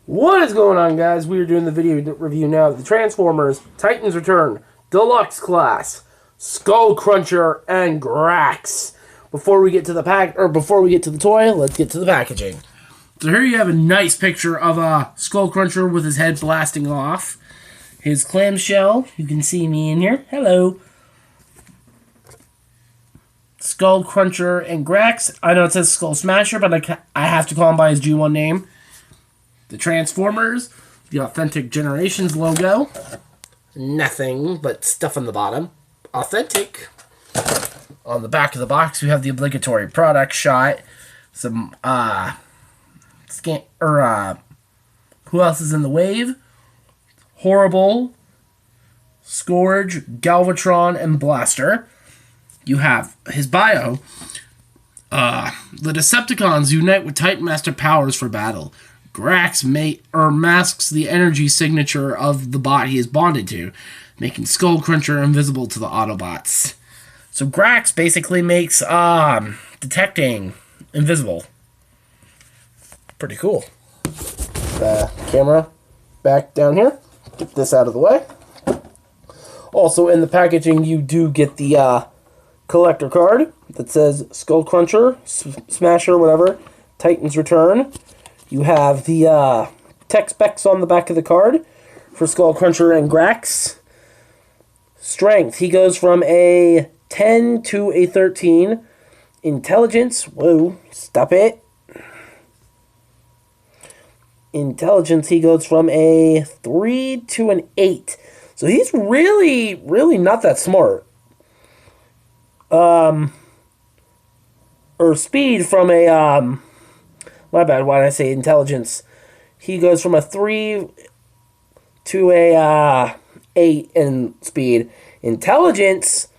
What is going on, guys? We are doing the video review now of the Transformers Titans Return Deluxe Class Skullcruncher and Graz. Before we get to the toy, let's get to the packaging. So here you have a nice picture of a Skullcruncher with his head blasting off. His clamshell, you can see me in here. Hello. Skullcruncher and Graz. I know it says Skull Smasher, but I have to call him by his G1 name. The Transformers, the Authentic Generations logo. Nothing but stuff on the bottom. Authentic. On the back of the box, we have the obligatory product shot. Some, who else is in the wave? Horrible, Scourge, Galvatron, and Blaster. You have his bio. The Decepticons unite with Titan Master powers for battle. Graz masks the energy signature of the bot he is bonded to, making Skullcruncher invisible to the Autobots. So Graz basically makes detecting invisible. Pretty cool. The camera back down here. Get this out of the way. Also in the packaging, you do get the collector card that says Skullcruncher, Smasher, whatever, Titans Return. You have the tech specs on the back of the card for Skullcruncher and Graz. Strength, he goes from a 10 to a 13. Intelligence, whoa, stop it. Intelligence, he goes from a 3 to an 8. So he's really, really not that smart. Or speed from a, my bad, why did I say intelligence? He goes from a 3 to a 8 in speed. Intelligence,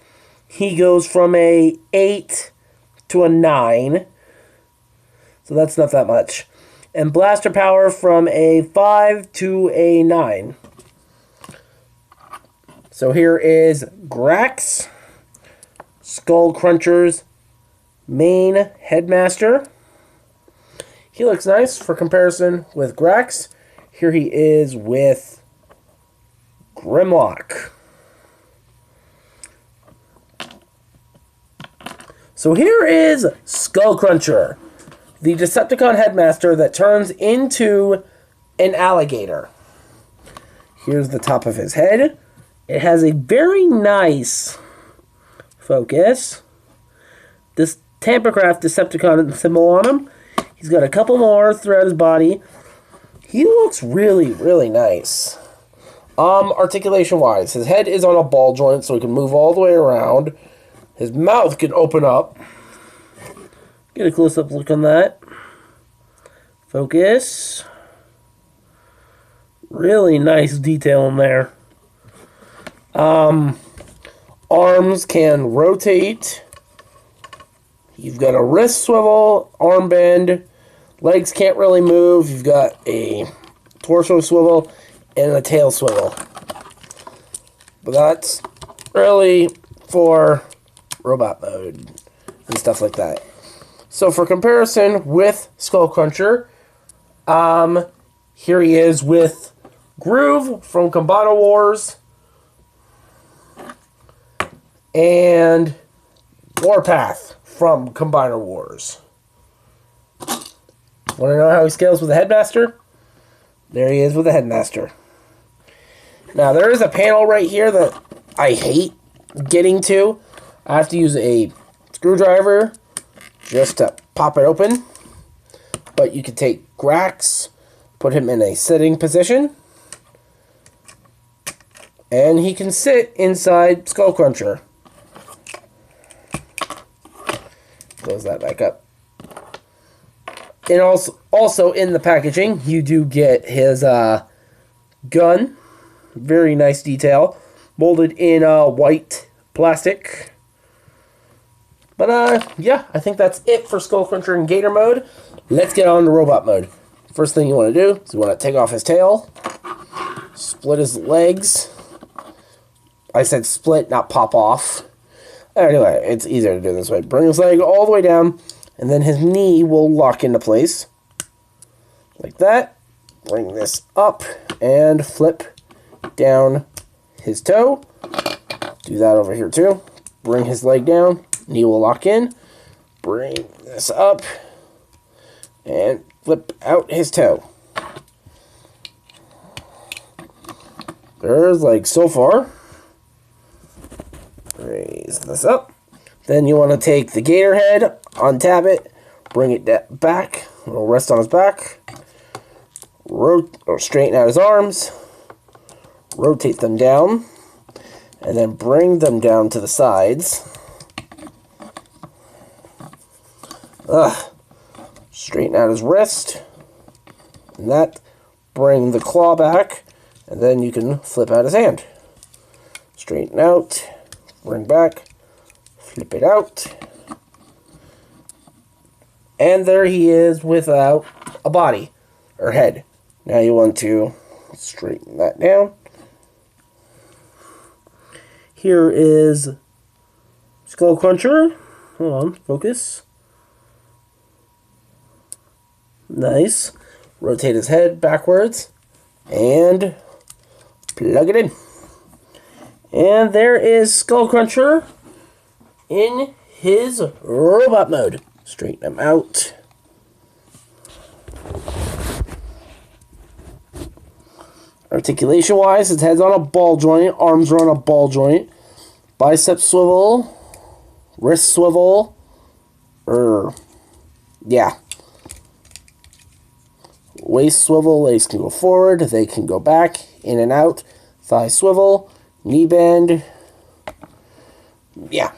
he goes from a 8 to a 9. So that's not that much. And blaster power from a 5 to a 9. So here is Graz, Skullcruncher's main headmaster. He looks nice for comparison with Graz. Here he is with Grimlock. So here is Skullcruncher, the Decepticon headmaster that turns into an alligator. Here's the top of his head. It has a very nice focus. This Tampercraft Decepticon symbol on him. He's got a couple more throughout his body. He looks really, really nice. Articulation-wise, his head is on a ball joint, so he can move all the way around. His mouth can open up. Get a close-up look on that. Focus. Really nice detail in there. Arms can rotate. You've got a wrist swivel, arm bend. Legs can't really move. You've got a torso swivel and a tail swivel. But that's really for robot mode and stuff like that. So for comparison with Skullcruncher, here he is with Groove from Combiner Wars and Warpath from Combiner Wars. Want to know how he scales with the Headmaster? There he is with the Headmaster. Now, there is a panel right here that I hate getting to. I have to use a screwdriver just to pop it open. But you can take Graz, put him in a sitting position, and he can sit inside Skullcruncher. Close that back up. And also in the packaging, you do get his gun. Very nice detail. Molded in white plastic. But yeah, I think that's it for Skullcruncher in Gator mode. Let's get on to robot mode. First thing you want to do is you want to take off his tail. Split his legs. I said split, not pop off. Anyway, it's easier to do this way. Bring his leg all the way down, and then his knee will lock into place. Like that. bring this up and flip down his toe. Do that over here too. Bring his leg down, knee will lock in. Bring this up and flip out his toe. There's like so far. Raise this up. Then you want to take the gator head, untap it, bring it back. It'll rest on his back. Straighten out his arms. Rotate them down. And then bring them down to the sides. Straighten out his wrist. And that. Bring the claw back. And then you can flip out his hand. Straighten out. Bring back. Flip it out. And there he is without a body or head. Now you want to straighten that down. Here is Skullcruncher. Hold on, focus. Nice. Rotate his head backwards and plug it in. And there is Skullcruncher in his robot mode. Straighten him out. Articulation wise, his head's on a ball joint, arms are on a ball joint, bicep swivel, wrist swivel, waist swivel, legs can go forward, they can go back, in and out, thigh swivel, knee bend. Yeah.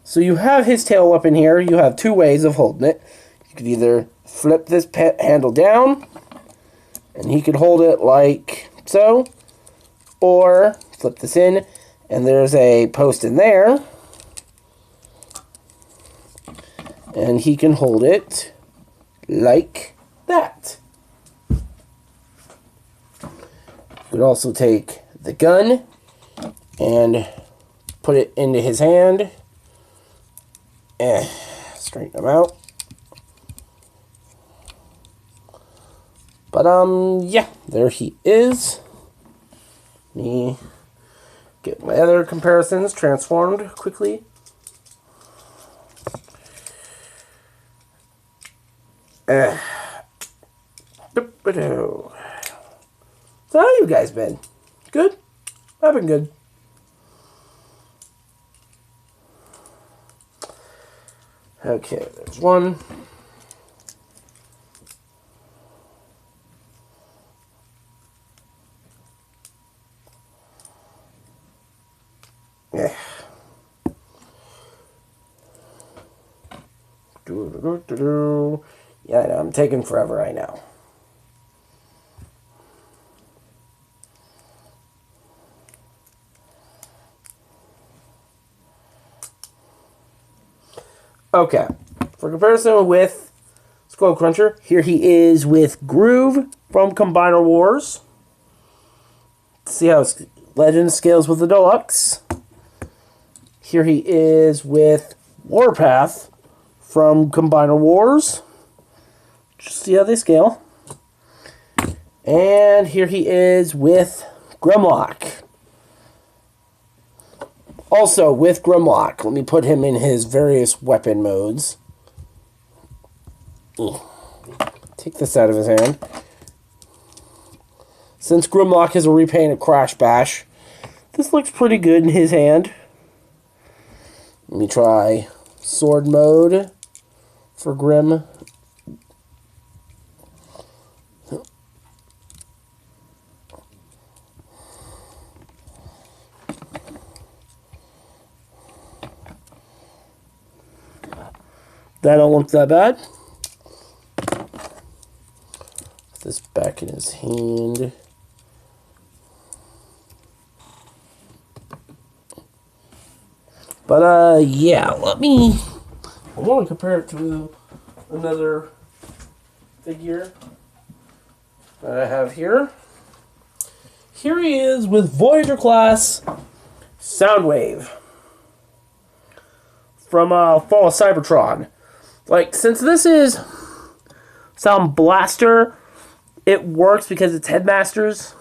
So you have his tail up in here. You have two ways of holding it. You could either flip this handle down, and he could hold it like so, or flip this in, and there's a post in there, and he can hold it like that. You could also take the gun and put it into his hand. Straighten him out. But, yeah, there he is. Let me get my other comparisons transformed quickly. So how you guys been? Good? I've been good. Okay, there's one. Yeah. Yeah, I know, I'm taking forever, I know. Okay, for comparison with Skullcruncher, here he is with Groove from Combiner Wars. See how his Legend scales with the Deluxe. Here he is with Warpath from Combiner Wars. Just see how they scale. And here he is with Grimlock. Also, with Grimlock, let me put him in his various weapon modes. Take this out of his hand. Since Grimlock is a repainted Crash Bash, this looks pretty good in his hand. Let me try sword mode for Grim. That don't look that bad. Put this back in his hand. But, yeah, I want to compare it to another figure that I have here. Here he is with Voyager class Soundwave from Fall of Cybertron. Like, since this is Sound Blaster, it works because it's Headmasters.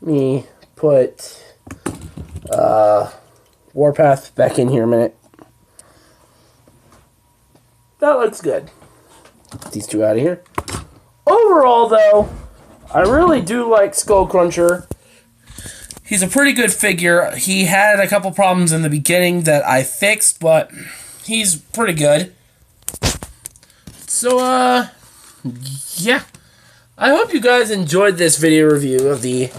Let me put Warpath back in here a minute. That looks good. Get these two out of here. Overall, though, I really do like Skullcruncher. He's a pretty good figure. He had a couple problems in the beginning that I fixed, but he's pretty good. So, yeah. I hope you guys enjoyed this video review of the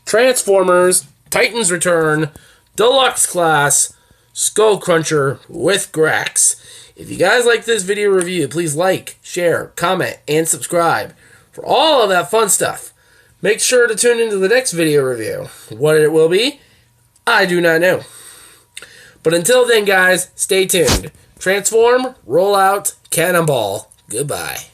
Transformers Titans Return Deluxe Class Skullcruncher with Graz. If you guys like this video review, please like, share, comment, and subscribe for all of that fun stuff. Make sure to tune into the next video review. What it will be, I do not know. But until then, guys, stay tuned. Transform, roll out, cannonball. Goodbye.